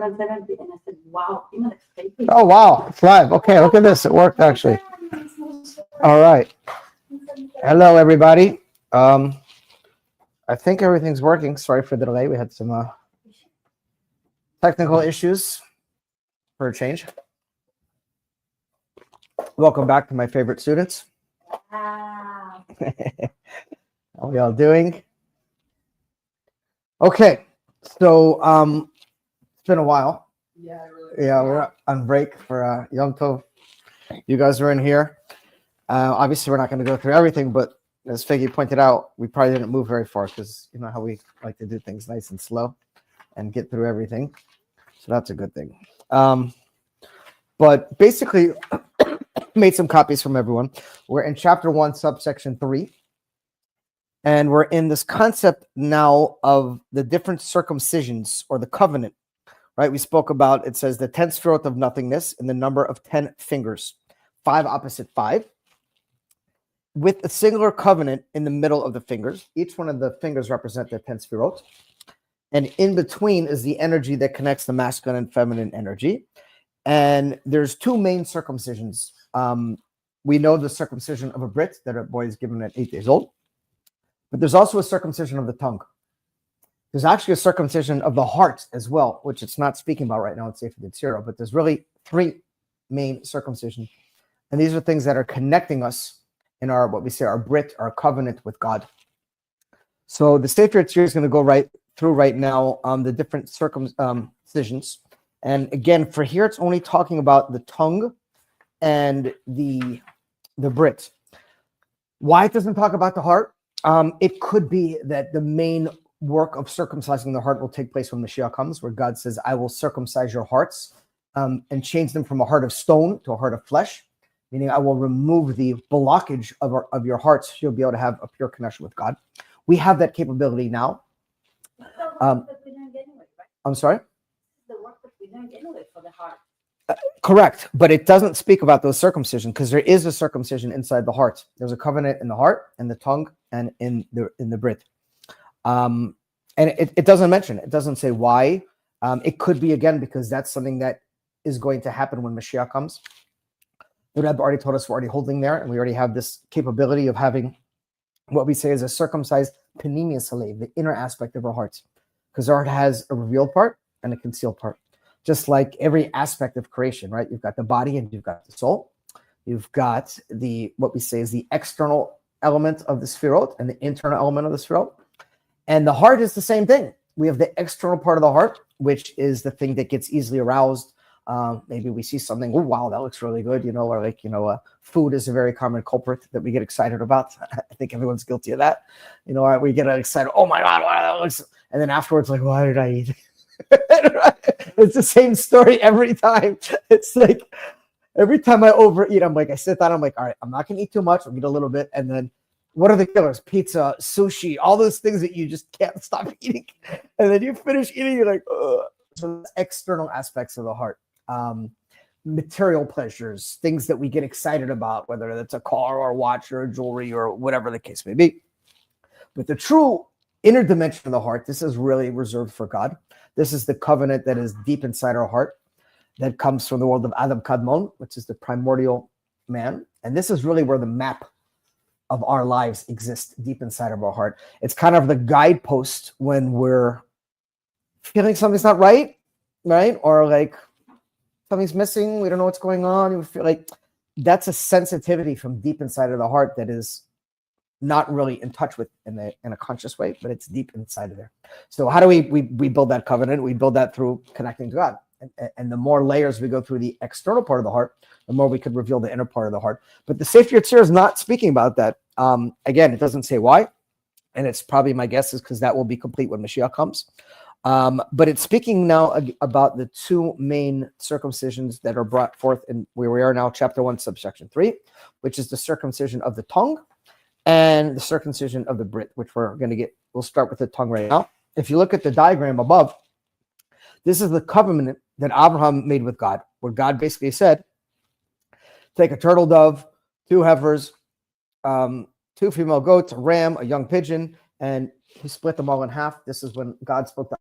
Oh, wow. It's live. Okay, look at this. It worked, actually. All right. Hello, everybody. I think everything's working. Sorry for the delay. We had some technical issues for a change. Welcome back to my favorite students. Wow. How are y'all doing? Okay, so it's been a while. Yeah, we're on break for Yom Tov. You guys are in here. Obviously, we're not going to go through everything, but as Figgy pointed out, we probably didn't move very far because you know how we like to do things nice and slow and get through everything. So that's a good thing. But basically, made some copies from everyone. We're in chapter 1, subsection 3. And we're in this concept now of the different circumcisions or the covenant, right? We spoke about, it says the 10 sefirot of nothingness in the number of 10 fingers, 5 opposite 5, with a singular covenant in the middle of the fingers. Each one of the fingers represent the 10 sefirot. And in between is the energy that connects the masculine and feminine energy. And there's 2 main circumcisions. We know the circumcision of a Brit that a boy is given at 8 days old. But there's also a circumcision of the tongue. There's actually a circumcision of the heart as well, which it's not speaking about right now in Sefer Yetzirah, but there's really 3 main circumcisions. And these are things that are connecting us in our, what we say, our Brit, our covenant with God. So the Sefer Yetzirah is going to go right through right now the different circumcisions. And again, for here, it's only talking about the tongue and the Brit. Why it doesn't talk about the heart? It could be that the main work of circumcising the heart will take place when Mashiach comes, where God says, I will circumcise your hearts and change them from a heart of stone to a heart of flesh, meaning I will remove the blockage of your hearts so you'll be able to have a pure connection with God. We have that capability now. I'm sorry? The work that we don't get for the heart. Correct, but it doesn't speak about those circumcision because there is a circumcision inside the heart. There's a covenant in the heart and the tongue and in the Brit. And it doesn't mention it. It doesn't say why. It could be, again, because that's something that is going to happen when Mashiach comes. The Rebbe already told us we're already holding there, and we already have this capability of having what we say is a circumcised panemius halev, the inner aspect of our hearts. Because our heart has a revealed part and a concealed part. Just like every aspect of creation, right? You've got the body and you've got the soul. You've got what we say is the external element of the sefirot and the internal element of the sefirot. And the heart is the same thing. We have the external part of the heart, which is the thing that gets easily aroused. Maybe we see something, oh, wow, that looks really good, or like, food is a very common culprit that we get excited about. I think everyone's guilty of that. We get excited, oh my God, wow, that looks, and then afterwards, like, why did I eat? It's the same story every time. It's like every time I overeat, I sit down, I'm like, all right, I'm not gonna eat too much, I'll eat a little bit, and then what are the killers? Pizza, sushi, all those things that you just can't stop eating, and then you finish eating, you're like, ugh. So that's external aspects of the heart, material pleasures, things that we get excited about, whether that's a car or a watch or a jewelry or whatever the case may be. But the true inner dimension of the heart, this is really reserved for God. This is the covenant that is deep inside our heart that comes from the world of Adam Kadmon, which is the primordial man. And this is really where the map of our lives exists, deep inside of our heart. It's kind of the guidepost when we're feeling something's not right? Or like something's missing, we don't know what's going on. You feel like that's a sensitivity from deep inside of the heart that is not really in touch with in a conscious way, but it's deep inside of there. So how do we build that covenant? We build that through connecting to God. And the more layers we go through the external part of the heart, the more we could reveal the inner part of the heart. But the Sefer Yetzirah is not speaking about that. Again, it doesn't say why. And it's probably, my guess is because that will be complete when Mashiach comes. But it's speaking now about the 2 main circumcisions that are brought forth in where we are now, chapter 1, subsection 3, which is the circumcision of the tongue and the circumcision of the Brit, which we'll start with the tongue right now. If you look at the diagram above, this is the covenant that Abraham made with God, where God basically said, take a turtle dove, 2 heifers, 2 female goats, a ram, a young pigeon, and he split them all in half. This is when God spoke to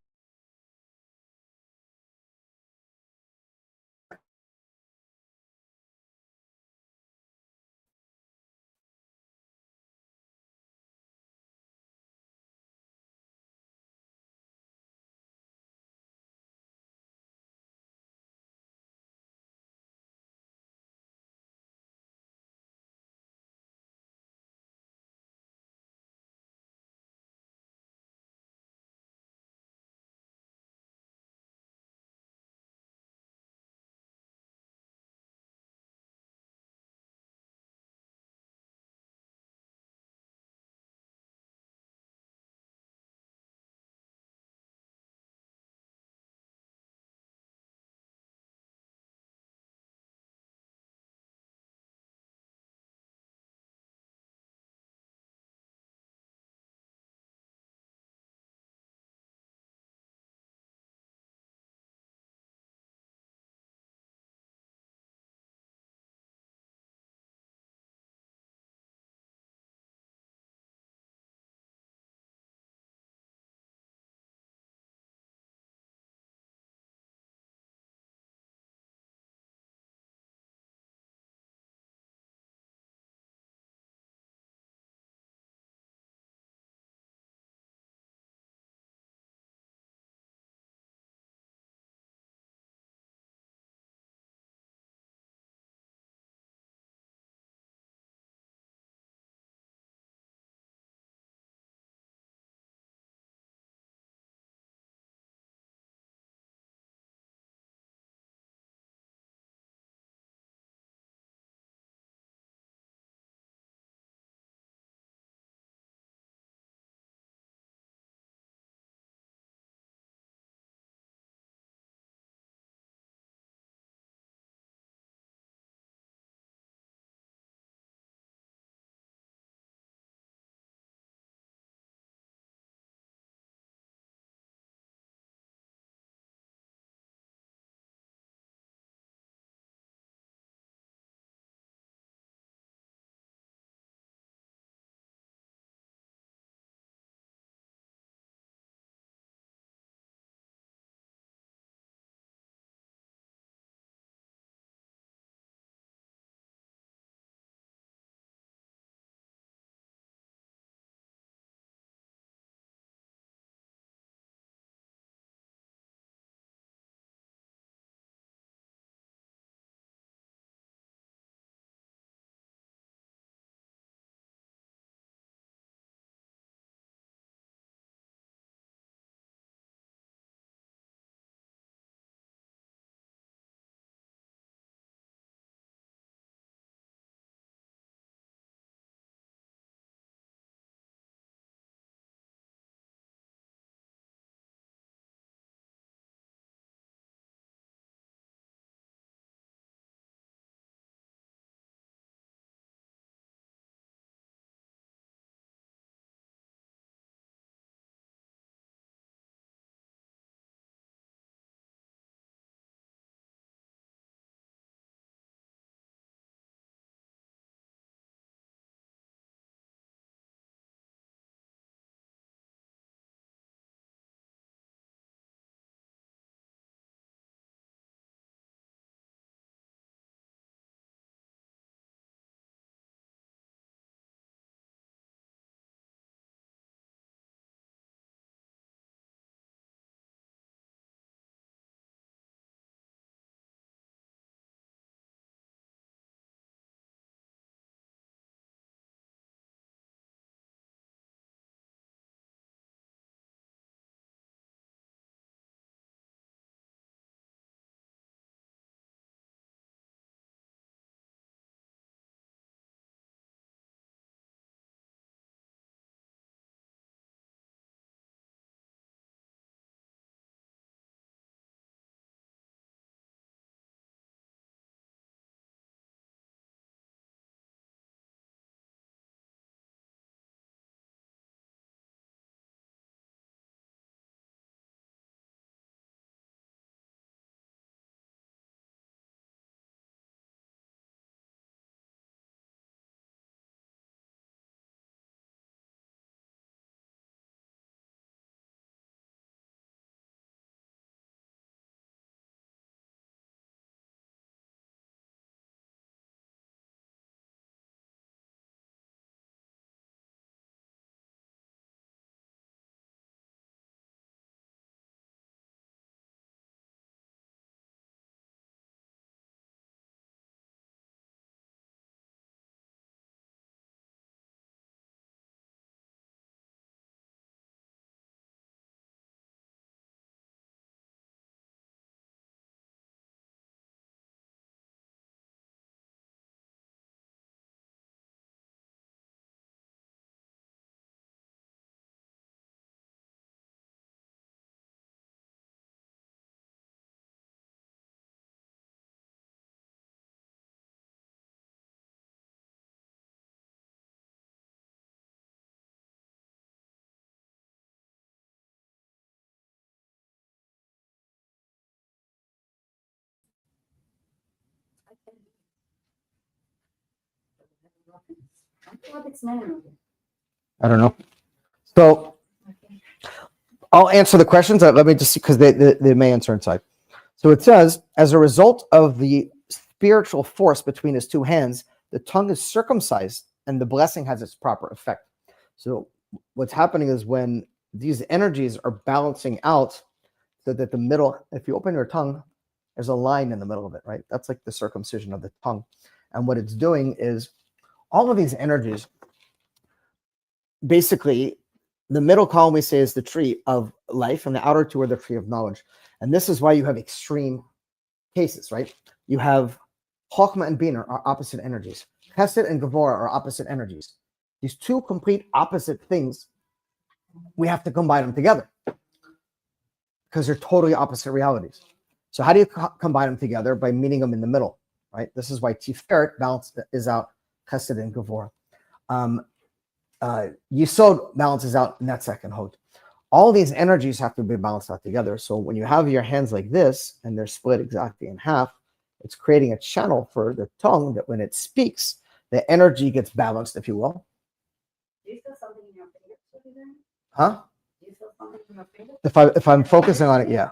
I don't know. So I'll answer the questions. Let me just see, because they may answer inside. So it says, as a result of the spiritual force between his two hands, the tongue is circumcised and the blessing has its proper effect. So what's happening is when these energies are balancing out, so that the middle, if you open your tongue, there's a line in the middle of it, right? That's like the circumcision of the tongue. And what it's doing is all of these energies, basically, the middle column we say is the tree of life, and the outer two are the tree of knowledge. And this is why you have extreme cases, right? You have Chokhmah and Bina are opposite energies. Chesed and Gevurah are opposite energies. These two complete opposite things, we have to combine them together because they're totally opposite realities. So how do you combine them together? By meeting them in the middle, right? This is why Tiferet balance is out Chesed and Gevurah. Yisod balances out Netzach and Hod. All these energies have to be balanced out together. So when you have your hands like this and they're split exactly in half, it's creating a channel for the tongue that when it speaks, the energy gets balanced, if you will. Do you feel something in your fingers? Huh? Do you feel something in your fingers? If I'm focusing on it, yeah.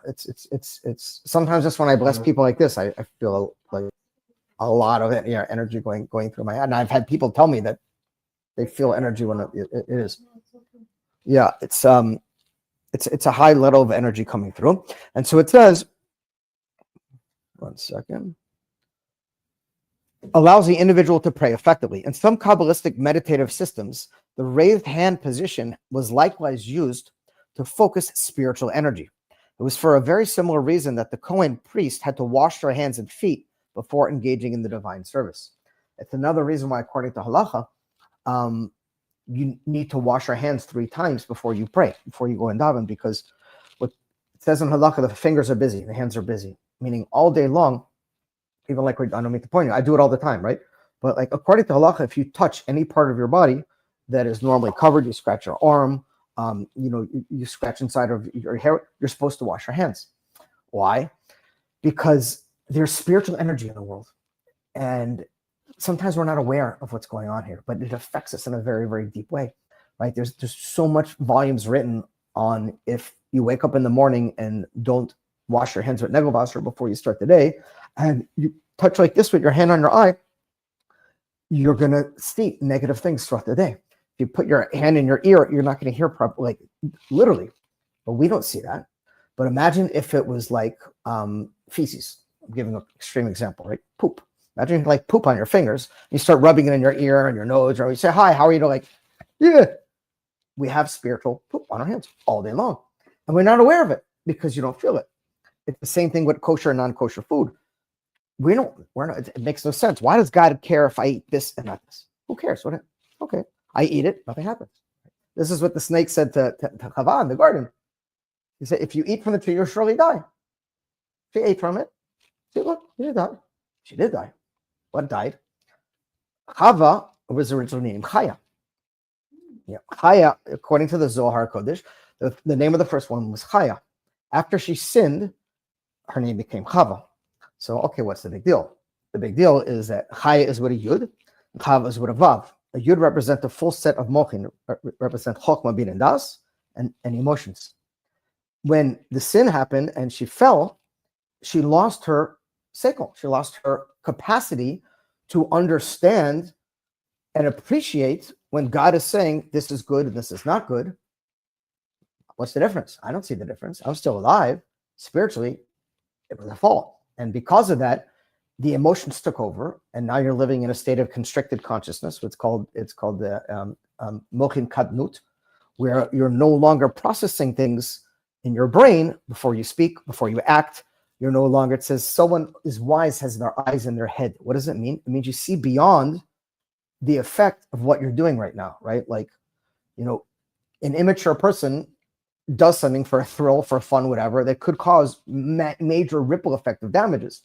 It's sometimes just when I bless people like this, I feel like a lot of it, energy going through my head. And I've had people tell me that they feel energy when it is. Yeah, it's a high level of energy coming through. And so it says, one second, allows the individual to pray effectively. In some Kabbalistic meditative systems, the raised hand position was likewise used to focus spiritual energy. It was for a very similar reason that the Kohen priest had to wash their hands and feet before engaging in the divine service. It's another reason why, according to halacha, you need to wash your hands 3 times before you pray, before you go and daven, because what it says in halacha, the fingers are busy, the hands are busy, meaning all day long, even like, I don't mean to point you, I do it all the time, right? But like, according to halacha, if you touch any part of your body that is normally covered, you scratch your arm, you scratch inside of your hair, you're supposed to wash your hands. Why? Because there's spiritual energy in the world. And sometimes we're not aware of what's going on here, but it affects us in a very, very deep way, right? There's so much volumes written on if you wake up in the morning and don't wash your hands with Negelwasser before you start the day, and you touch like this with your hand on your eye, you're going to see negative things throughout the day. If you put your hand in your ear, you're not going to hear properly, like literally, but we don't see that. But imagine if it was like feces. I'm giving an extreme example, right? Poop. Imagine like poop on your fingers. You start rubbing it in your ear and your nose, or you say, hi, how are you? Like, yeah. We have spiritual poop on our hands all day long. And we're not aware of it because you don't feel it. It's the same thing with kosher and non-kosher food. We're not, it makes no sense. Why does God care if I eat this and not this? Who cares? Okay, I eat it, nothing happens. This is what the snake said to Chava in the garden. He said, if you eat from the tree, you'll surely die. She ate from it. See, look, she did die. She did die. What died? Chava was originally named Chaya. Yeah, Chaya, according to the Zohar Kodesh, the name of the first one was Chaya. After she sinned, her name became Chava. So, okay, what's the big deal? The big deal is that Chaya is with a Yud, Chava is with a Vav. A Yud represents the full set of Mochin, represent Chokhmah, Bin, and Das, and emotions. When the sin happened and she fell, she lost her seichel. She lost her capacity to understand and appreciate when God is saying this is good and this is not good. What's the difference? I don't see the difference. I'm still alive. Spiritually, it was a fall. And because of that, the emotions took over, and now you're living in a state of constricted consciousness. It's called the Mochin Kadnut, where you're no longer processing things in your brain before you speak, before you act. You're no longer, it says, someone is wise, has their eyes in their head. What does it mean? It means you see beyond the effect of what you're doing right now, right? Like, an immature person does something for a thrill, for fun, whatever, that could cause major ripple effect of damages.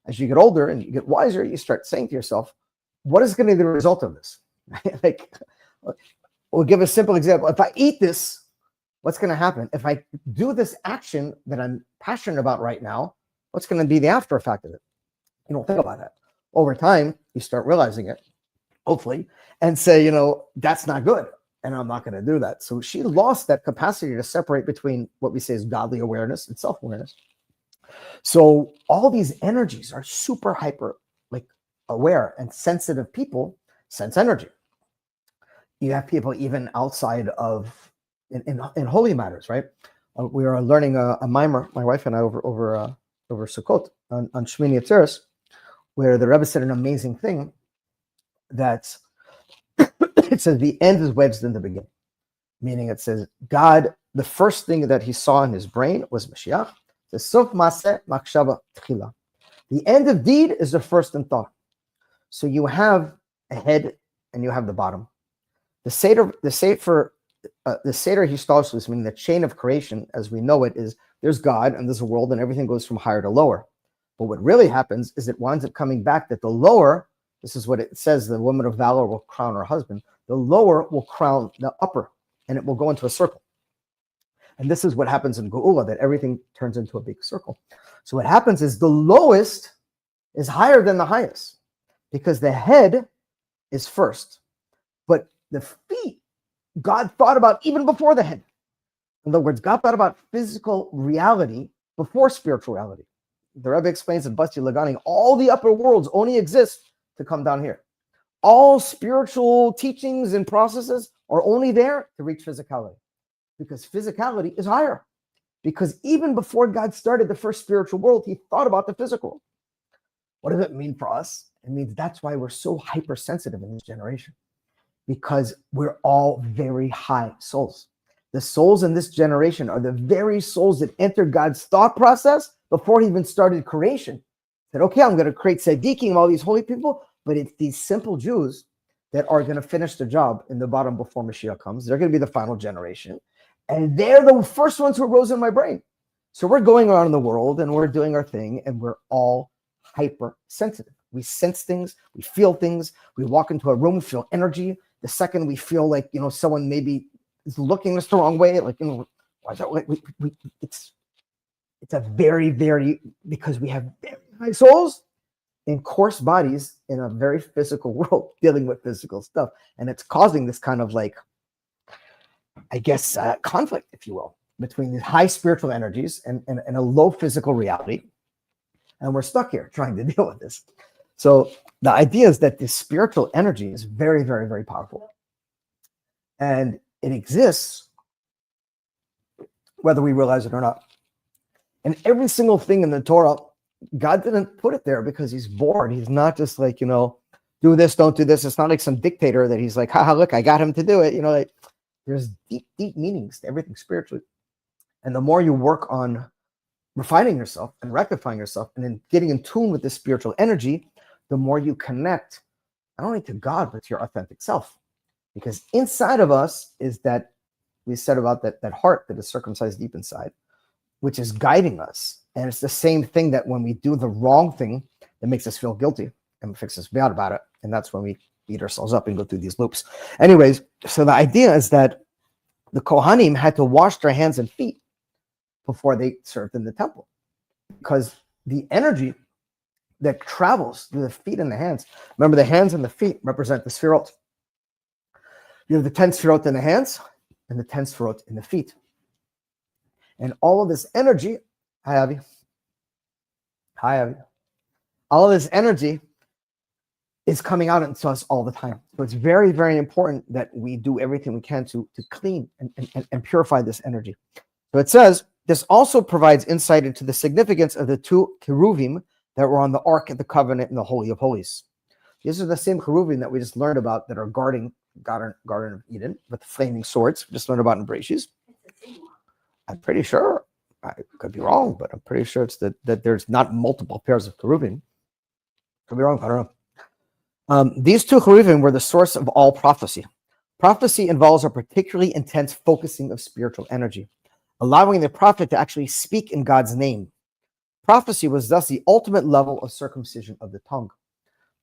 As you get older and you get wiser, you start saying to yourself, what is going to be the result of this? Like, we'll give a simple example. If I eat this, what's going to happen? If I do this action that I'm passionate about right now, What's going to be the after effect of it? You don't think about that. Over time, you start realizing it, hopefully, and say, that's not good. And I'm not going to do that. So she lost that capacity to separate between what we say is godly awareness and self-awareness. So all these energies are super hyper aware, and sensitive people sense energy. You have people even outside of in holy matters, right? We are learning a mimer, my wife and I, over Sukkot on Shmini Atzeres, where the Rebbe said an amazing thing that it says the end is wedged in the beginning, meaning it says God, the first thing that he saw in his brain was Mashiach. It says Sof Maseh Machshava Tchila. The end of deed is the first in thought. So you have a head and you have the bottom. The Seder Histolshus, meaning the chain of creation, as we know it, is there's God and there's a world and everything goes from higher to lower. But what really happens is it winds up coming back that the lower, this is what it says, the woman of valor will crown her husband. The lower will crown the upper, and it will go into a circle. And this is what happens in Geula, that everything turns into a big circle. So what happens is the lowest is higher than the highest, because the head is first, but the feet, God thought about even before the head. In other words, God thought about physical reality before spiritual reality. The Rebbe explains in Basti Lagani, all the upper worlds only exist to come down here. All spiritual teachings and processes are only there to reach physicality, because physicality is higher. Because even before God started the first spiritual world, he thought about the physical. What does it mean for us? It means that's why we're so hypersensitive in this generation, because we're all very high souls. The souls in this generation are the very souls that entered God's thought process before he even started creation. Said, okay, I'm going to create tzaddikim, all these holy people, but it's these simple Jews that are going to finish the job in the bottom before Mashiach comes. They're going to be the final generation. And they're the first ones who rose in my brain. So we're going around in the world and we're doing our thing, and we're all hypersensitive. We sense things, we feel things, we walk into a room, feel energy. The second we feel like, someone maybe is looking us the wrong way, why is that? It's a very, very, because we have very high souls in coarse bodies in a very physical world, dealing with physical stuff. And it's causing this kind of conflict, if you will, between these high spiritual energies and a low physical reality. And we're stuck here trying to deal with this. So the idea is that this spiritual energy is very, very, very powerful. And it exists whether we realize it or not. And every single thing in the Torah, God didn't put it there because he's bored. He's not just do this, don't do this. It's not like some dictator that he's like, haha, look, I got him to do it. There's deep, deep meanings to everything spiritually. And the more you work on refining yourself and rectifying yourself and then getting in tune with this spiritual energy, the more you connect not only to God, but to your authentic self. Because inside of us is that, we said about that heart that is circumcised deep inside, which is guiding us. And it's the same thing that when we do the wrong thing, it makes us feel guilty and makes us bad about it. And that's when we beat ourselves up and go through these loops. Anyways, so the idea is that the Kohanim had to wash their hands and feet before they served in the temple, because the energy that travels through the feet and the hands, remember the hands and the feet represent the sefirot. You have the 10 sefirot in the hands and the 10 sefirot in the feet. And all of this energy, hi Avi, all of this energy is coming out into us all the time. So it's very, very important that we do everything we can to clean and purify this energy. So it says, this also provides insight into the significance of the two cheruvim that were on the Ark of the Covenant in the Holy of Holies. These are the same cheruvim that we just learned about that are guarding Garden of Eden with the flaming swords. We just learned about in Bereshit. I'm pretty sure, I could be wrong, but I'm pretty sure it's that there's not multiple pairs of cheruvim. Could be wrong, I don't know. These two cheruvim were the source of all prophecy. Prophecy involves a particularly intense focusing of spiritual energy, allowing the prophet to actually speak in God's name. Prophecy was thus the ultimate level of circumcision of the tongue.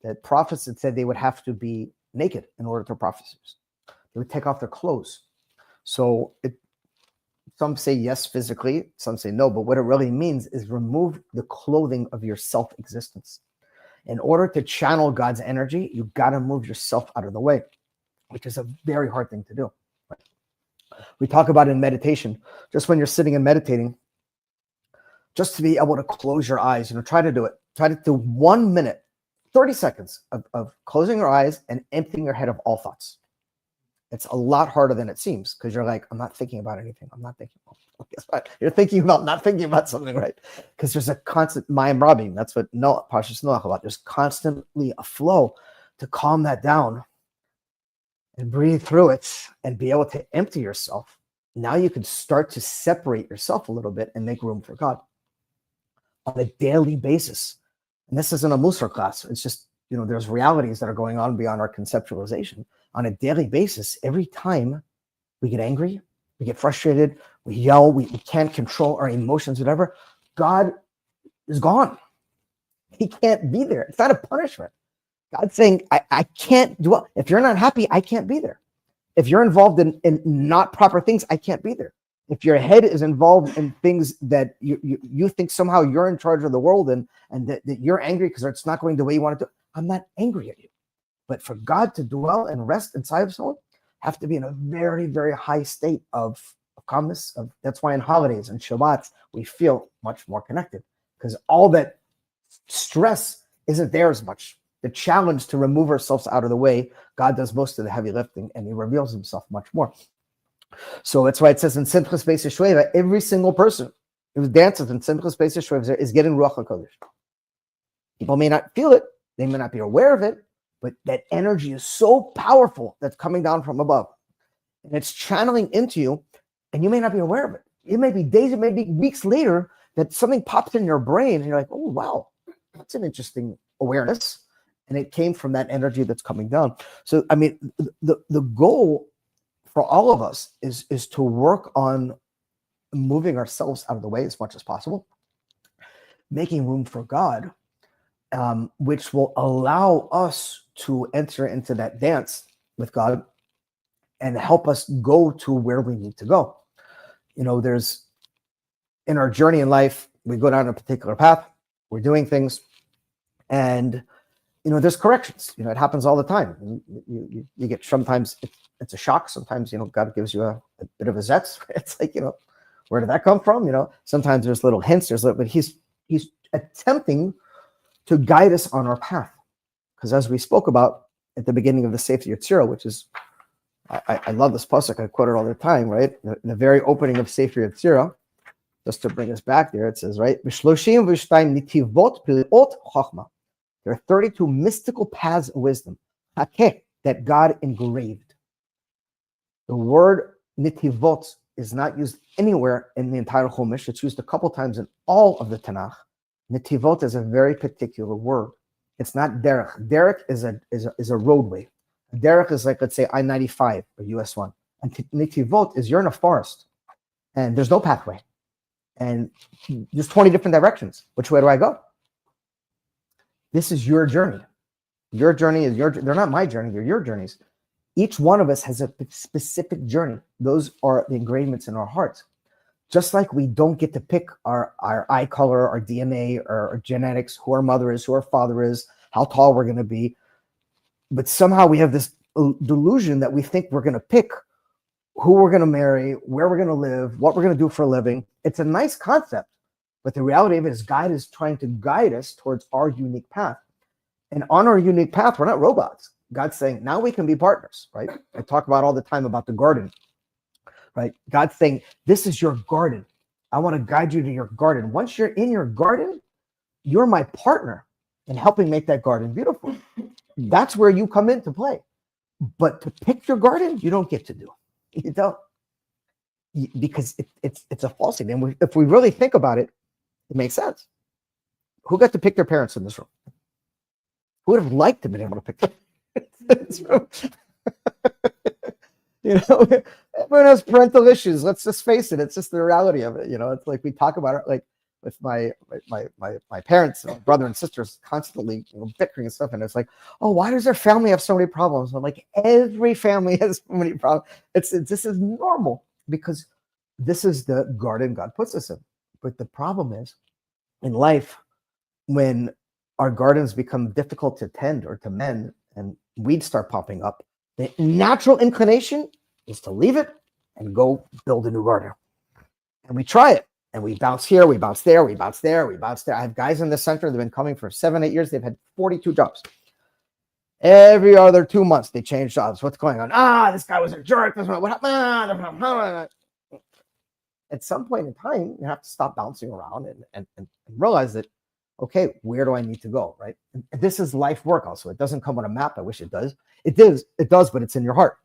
That prophets had said they would have to be naked in order to prophesy. They would take off their clothes. So Some say yes physically, some say no, but what it really means is remove the clothing of your self-existence. In order to channel God's energy, you got to move yourself out of the way, which is a very hard thing to do. We talk about in meditation, just when you're sitting and meditating, just to be able to close your eyes, try to do it. Try to do 1 minute, 30 seconds of closing your eyes and emptying your head of all thoughts. It's a lot harder than it seems because you're like, I'm not thinking about anything. I'm not thinking. Well, guess what? You're thinking about not thinking about something, right? Because there's a constant mayim rabim. That's what Parshas Noach about. There's constantly a flow to calm that down and breathe through it and be able to empty yourself. Now you can start to separate yourself a little bit and make room for God on a daily basis. And this isn't a Musar class. It's just, there's realities that are going on beyond our conceptualization. On a daily basis, every time we get angry, we get frustrated, we yell, we can't control our emotions, whatever, God is gone. He can't be there. It's not a punishment. God's saying, I can't do it. If you're not happy, I can't be there. If you're involved in not proper things, I can't be there. If your head is involved in things that you think somehow you're in charge of the world and that you're angry because it's not going the way you want it to, I'm not angry at you. But for God to dwell and rest inside of someone, have to be in a very, very high state of calmness. That's why in holidays and Shabbats, we feel much more connected because all that stress isn't there as much. The challenge to remove ourselves out of the way, God does most of the heavy lifting and he reveals himself much more. So that's why it says in Simchas Beis HaShoeva, every single person who dances in Simchas Beis HaShoeva is getting Ruach HaKodesh. People may not feel it, they may not be aware of it, but that energy is so powerful that's coming down from above. And it's channeling into you, and you may not be aware of it. It may be days, it may be weeks later that something pops in your brain, and you're like, oh, wow, that's an interesting awareness. And it came from that energy that's coming down. So, I mean, the goal for all of us is to work on moving ourselves out of the way as much as possible, making room for God, which will allow us to enter into that dance with God and help us go to where we need to go. There's in our journey in life, we go down a particular path, we're doing things, and there's corrections. It happens all the time. You get, sometimes it's a shock. Sometimes, God gives you a bit of a zetz. It's like, where did that come from? Sometimes there's little hints, but he's attempting to guide us on our path. Because as we spoke about at the beginning of the Sefer Yetzirah, which is, I love this pasuk, I quote it all the time, right? In the very opening of Sefer Yetzirah, just to bring us back there, it says, right? There are 32 mystical paths of wisdom that God engraved. The word nitivot is not used anywhere in the entire Chumash. It's used a couple times in all of the Tanakh. Nitivot is a very particular word. It's not derech. Derech is a roadway. Derech is like, let's say, I-95 or US 1. And nitivot is you're in a forest and there's no pathway. And there's 20 different directions. Which way do I go? This is your journey. Your journey is they're not my journey, they're your journeys. Each one of us has a specific journey. Those are the engravements in our hearts. Just like we don't get to pick our eye color, our DNA, our genetics, who our mother is, who our father is, how tall we're going to be. But somehow we have this delusion that we think we're going to pick who we're going to marry, where we're going to live, what we're going to do for a living. It's a nice concept, but the reality of it is God is trying to guide us towards our unique path. And on our unique path, we're not robots. God's saying, now we can be partners, right? I talk about all the time about the garden. Right? God's saying, this is your garden. I want to guide you to your garden. Once you're in your garden, you're my partner in helping make that garden beautiful. That's where you come into play. But to pick your garden, you don't get to do. You don't. Because it's a falsity. And if we really think about it, it makes sense. Who got to pick their parents in this room? Who would have liked to have been able to pick them in this room? Everyone has parental issues. Let's just face it. It's just the reality of it. It's like we talk about it, like with my parents, brother and sisters, constantly bickering and stuff. And it's like, oh, why does their family have so many problems? I'm like, every family has so many problems. This is normal because This is the garden God puts us in. But the problem is, in life, when our gardens become difficult to tend or to mend and weeds start popping up, the natural inclination is to leave it and go build a new garden. And we try it. And we bounce here, we bounce there, we bounce there, we bounce there. I have guys in the center, they've been coming for 7-8 years. They've had 42 jobs. Every other 2 months, they change jobs. What's going on? This guy was a jerk. What happened? At some point in time, you have to stop bouncing around and realize that, okay, where do I need to go, right? And this is life work also. It doesn't come on a map. I wish it does. It does, but it's in your heart.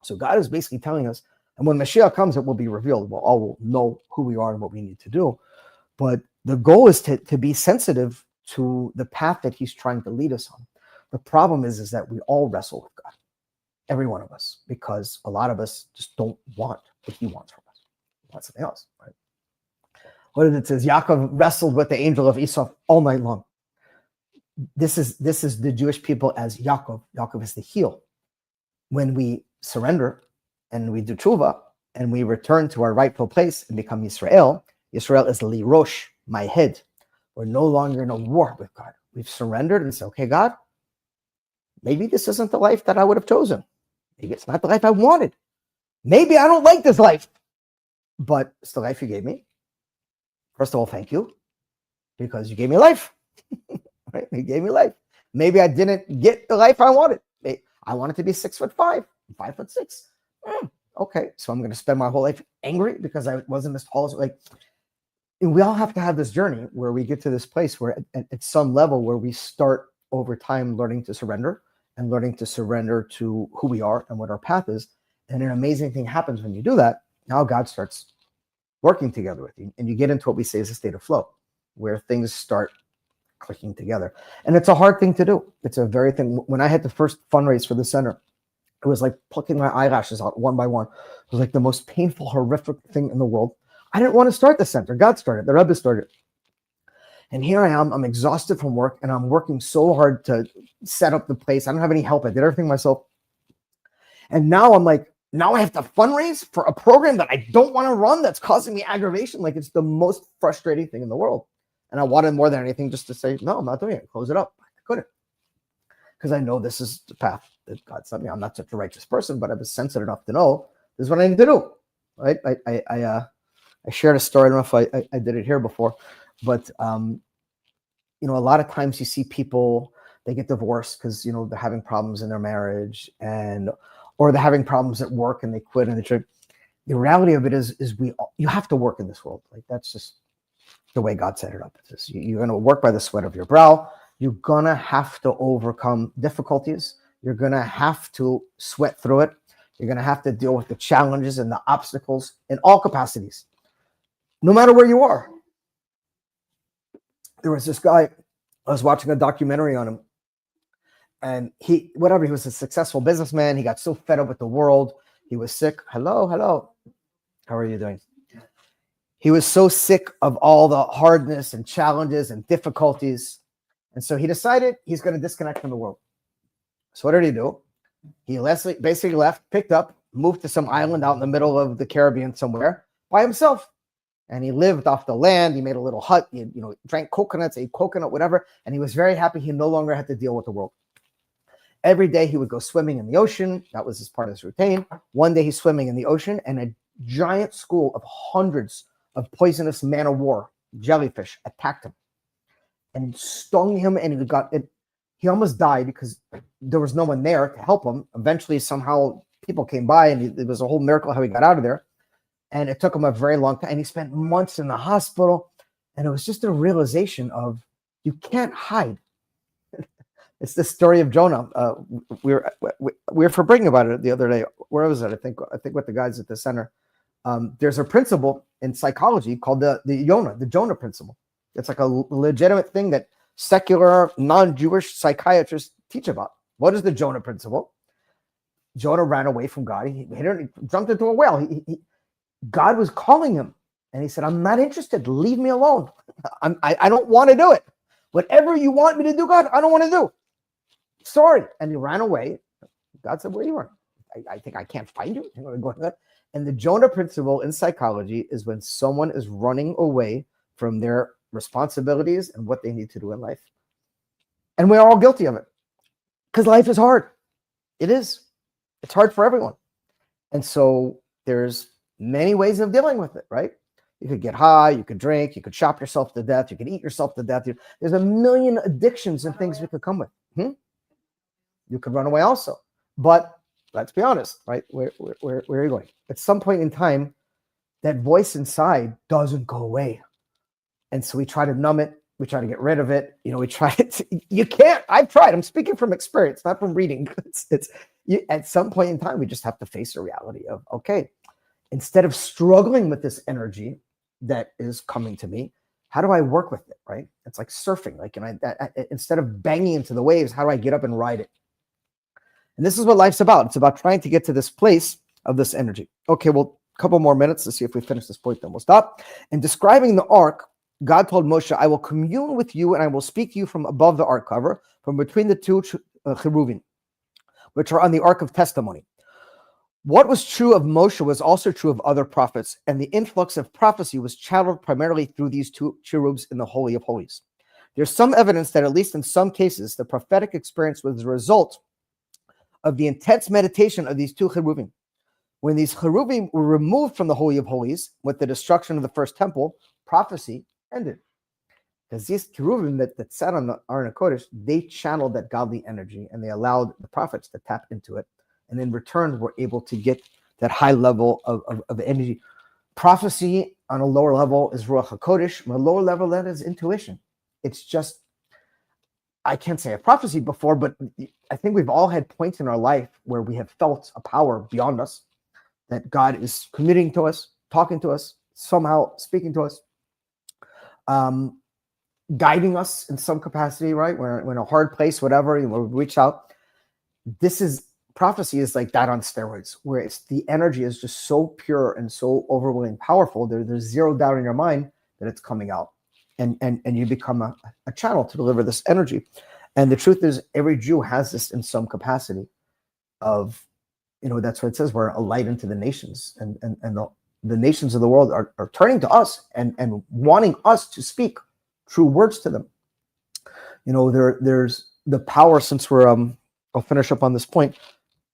So God is basically telling us, and when Mashiach comes, it will be revealed. We'll all know who we are and what we need to do. But the goal is to be sensitive to the path that he's trying to lead us on. The problem is that we all wrestle with God, every one of us, because a lot of us just don't want what he wants from us. We want something else, right? What did it says? Yaakov wrestled with the angel of Esau all night long. This is the Jewish people as Yaakov. Yaakov is the heel. When we surrender and we do tshuva and we return to our rightful place and become Yisrael, Yisrael is lirosh, my head. We're no longer in a war with God. We've surrendered and said, okay, God, maybe this isn't the life that I would have chosen. Maybe it's not the life I wanted. Maybe I don't like this life, but it's the life you gave me. First of all, thank you, because you gave me life. Right? You gave me life. Maybe I didn't get the life I wanted. I wanted to be 6'5", 5'6". Okay, so I'm going to spend my whole life angry because I wasn't as tall as we all have to have this journey where we get to this place where at some level where we start over time learning to surrender and learning to surrender to who we are and what our path is. And an amazing thing happens when you do that. Now God starts working together with you, and you get into what we say is a state of flow, where things start clicking together. And it's a hard thing to do. It's a very thing. When I had the first fundraise for the center, it was like plucking my eyelashes out one by one. It was like the most painful, horrific thing in the world. I didn't want to start the center. God started. The Rebbe started. And here I am. I'm exhausted from work, and I'm working so hard to set up the place. I don't have any help. I did everything myself. And now I'm like, now I have to fundraise for a program that I don't want to run that's causing me aggravation. Like, it's the most frustrating thing in the world. And I wanted more than anything just to say, no, I'm not doing it. Close it up. I couldn't. Because I know this is the path that God sent me. I'm not such a righteous person, but I was sensitive enough to know this is what I need to do. Right? I shared a story. I don't know if I did it here before, but a lot of times you see people, they get divorced because they're having problems in their marriage, or they're having problems at work and they quit and they try. The reality of it is you have to work in this world. Like, that's just the way God set it up. It's just, you're going to work by the sweat of your brow. You're going to have to overcome difficulties. You're going to have to sweat through it. You're going to have to deal with the challenges and the obstacles in all capacities, no matter where you are. There was this guy, I was watching a documentary on him, and he was a successful businessman. He got so fed up with the world. He was sick. Hello. How are you doing? He was so sick of all the hardness and challenges and difficulties. And so he decided he's going to disconnect from the world. So what did he do? He basically left, picked up, moved to some island out in the middle of the Caribbean somewhere by himself. And he lived off the land. He made a little hut. He drank coconuts, ate coconut, whatever. And he was very happy. He no longer had to deal with the world. Every day he would go swimming in the ocean. That was his part of his routine. One day he's swimming in the ocean, and a giant school of hundreds of poisonous man-of-war jellyfish attacked him and stung him, and he almost died because there was no one there to help him. Eventually, somehow, people came by, and it was a whole miracle how he got out of there. And it took him a very long time, and he spent months in the hospital. And it was just a realization of, you can't hide. It's the story of Jonah. We were forbidding about it the other day. Where was it? I think with the guys at the center. There's a principle in psychology called the Jonah principle. It's like a legitimate thing that secular, non-Jewish psychiatrists teach about. What is the Jonah principle? Jonah ran away from God. He jumped into a whale. God was calling him, and he said, I'm not interested. Leave me alone. I don't want to do it. Whatever you want me to do, God, I don't want to do. Sorry. And he ran away. God said, where you are? I think I can't find you. And the Jonah principle in psychology is when someone is running away from their responsibilities and what they need to do in life. And we're all guilty of it because life is hard. It is. It's hard for everyone. And so there's many ways of dealing with it, right? You could get high, you could drink, you could shop yourself to death, you could eat yourself to death. There's a million addictions and things we could come with. You could run away also. But let's be honest, right? Where are you going? At some point in time, that voice inside doesn't go away. And so we try to numb it. We try to get rid of it. We try to, you can't. I've tried. I'm speaking from experience, not from reading. At some point in time, we just have to face the reality of, okay, instead of struggling with this energy that is coming to me, how do I work with it, right? It's like surfing. Like, instead of banging into the waves, how do I get up and ride it? And this is what life's about. It's about trying to get to this place of this energy. Okay, well, a couple more minutes to see if we finish this point, then we'll stop. In describing the ark, God told Moshe, I will commune with you and I will speak to you from above the ark cover, from between the two cherubim, which are on the ark of testimony. What was true of Moshe was also true of other prophets, and the influx of prophecy was channeled primarily through these two cherubs in the Holy of Holies. There's some evidence that, at least in some cases, the prophetic experience was the result of the intense meditation of these two cherubim. When these cherubim were removed from the Holy of Holies with the destruction of the first temple, prophecy ended. Because these cherubim that sat on the Aron HaKodesh, they channeled that godly energy and they allowed the prophets to tap into it. And in return, were able to get that high level of energy. Prophecy on a lower level is Ruach HaKodesh. On a lower level, that is intuition. It's just, I can't say I've prophesied before, but I think we've all had points in our life where we have felt a power beyond us, that God is committing to us, talking to us, somehow speaking to us, guiding us in some capacity, right? We're in a hard place, whatever, we reach out. Prophecy is like that on steroids, where it's the energy is just so pure and so overwhelming powerful. There's zero doubt in your mind that it's coming out. And you become a channel to deliver this energy. And the truth is, every Jew has this in some capacity of, that's what it says, we're a light into the nations. And the nations of the world are turning to us and wanting us to speak true words to them. There's the power, since I'll finish up on this point,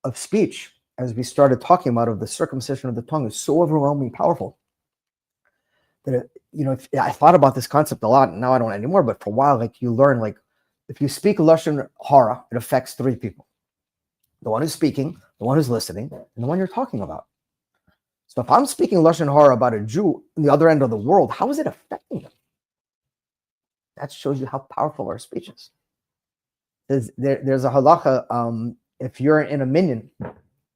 of speech, as we started talking about, of the circumcision of the tongue, is so overwhelmingly powerful that, I thought about this concept a lot, and now I don't anymore, but for a while, you learn, if you speak Lashon Hara, it affects three people. The one who's speaking, the one who's listening, and the one you're talking about. So if I'm speaking Lashon Hara about a Jew on the other end of the world, how is it affecting them? That shows you how powerful our speech is. There's a halacha, if you're in a minyan,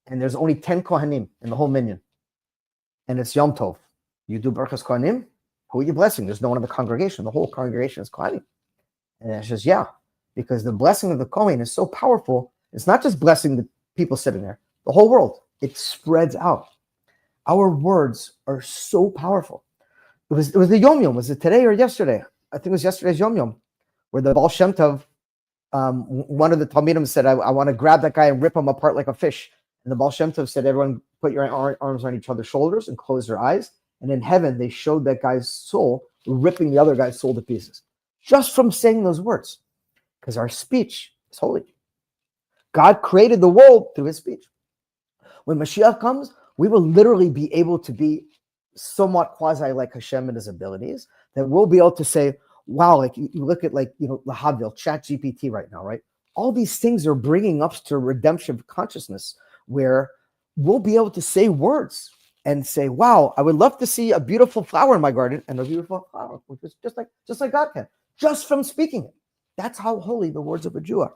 and there's only 10 Kohanim in the whole minyan, and it's Yom Tov, you do Berachas Kohanim, who are you blessing? There's no one in the congregation. The whole congregation is Kohanim. And it says, yeah, because the blessing of the Kohen is so powerful, it's not just blessing the people sitting there, the whole world. It spreads out. Our words are so powerful. It was the Yom Yom. Was it today or yesterday? I think it was yesterday's Yom Yom, where the Baal Shem Tov, one of the Talmidim said, I want to grab that guy and rip him apart like a fish. And the Baal Shem Tov said, everyone put your arms on each other's shoulders and close their eyes. And in heaven, they showed that guy's soul ripping the other guy's soul to pieces. Just from saying those words. Because our speech is holy. God created the world through his speech. When Mashiach comes, we will literally be able to be somewhat quasi like Hashem in his abilities, that we'll be able to say, wow, you look at Lahavdil, Chat GPT right now, right? All these things are bringing us to redemption consciousness, where we'll be able to say words and say, wow, I would love to see a beautiful flower in my garden, and a beautiful flower, which is just like God can, just from speaking it. That's how holy the words of a Jew are.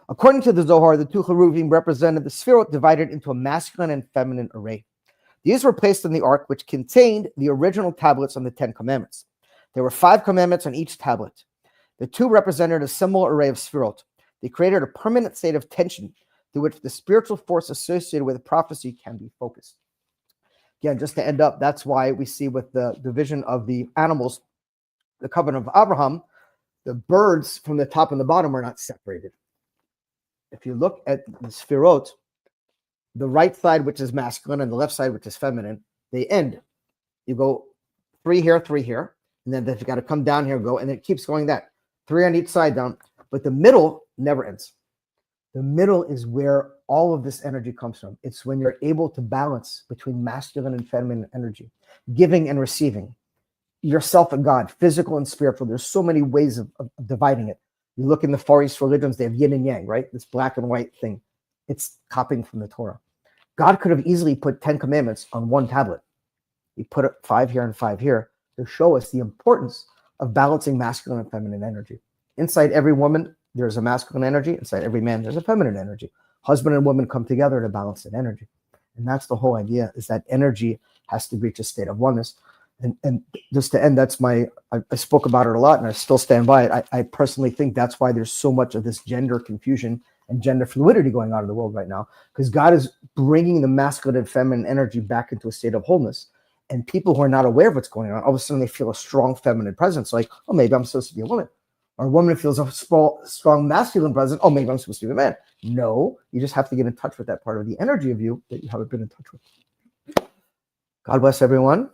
According to the Zohar, the two cherubim represented the Sefirot divided into a masculine and feminine array. These were placed in the ark, which contained the original tablets on the 10 commandments. There were 5 commandments on each tablet. The two represented a similar array of Sefirot. They created a permanent state of tension through which the spiritual force associated with prophecy can be focused. Again, just to end up, that's why we see with the division of the animals, the covenant of Abraham, the birds from the top and the bottom are not separated. If you look at the Sefirot, the right side, which is masculine, and the left side, which is feminine, they end. You go 3 here, 3 here, and then you got to come down here, go, and it keeps going that 3 on each side down. But the middle never ends. The middle is where all of this energy comes from. It's when you're able to balance between masculine and feminine energy, giving and receiving, yourself and God, physical and spiritual. There's so many ways of dividing it. You look in the Far East religions, they have yin and yang, right? This black and white thing. It's copying from the Torah. God could have easily put 10 commandments on one tablet. He put 5 here and 5 here to show us the importance of balancing masculine and feminine energy. Inside every woman, there's a masculine energy. Inside every man, there's a feminine energy. Husband and woman come together to balance that energy. And that's the whole idea, is that energy has to reach a state of oneness. And just to end, that's I spoke about it a lot, and I still stand by it. I personally think that's why there's so much of this gender confusion and gender fluidity going on in the world right now, because God is bringing the masculine and feminine energy back into a state of wholeness. And people who are not aware of what's going on, all of a sudden they feel a strong feminine presence, like, oh, maybe I'm supposed to be a woman. Or a woman feels a strong masculine presence, oh, maybe I'm supposed to be a man. No, you just have to get in touch with that part of the energy of you that you haven't been in touch with. God bless everyone.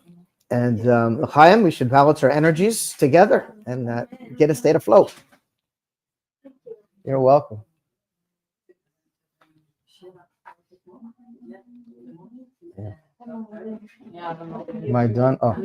And L'chaim, we should balance our energies together and get a state of flow. You're welcome. Yeah. Am I done? Oh.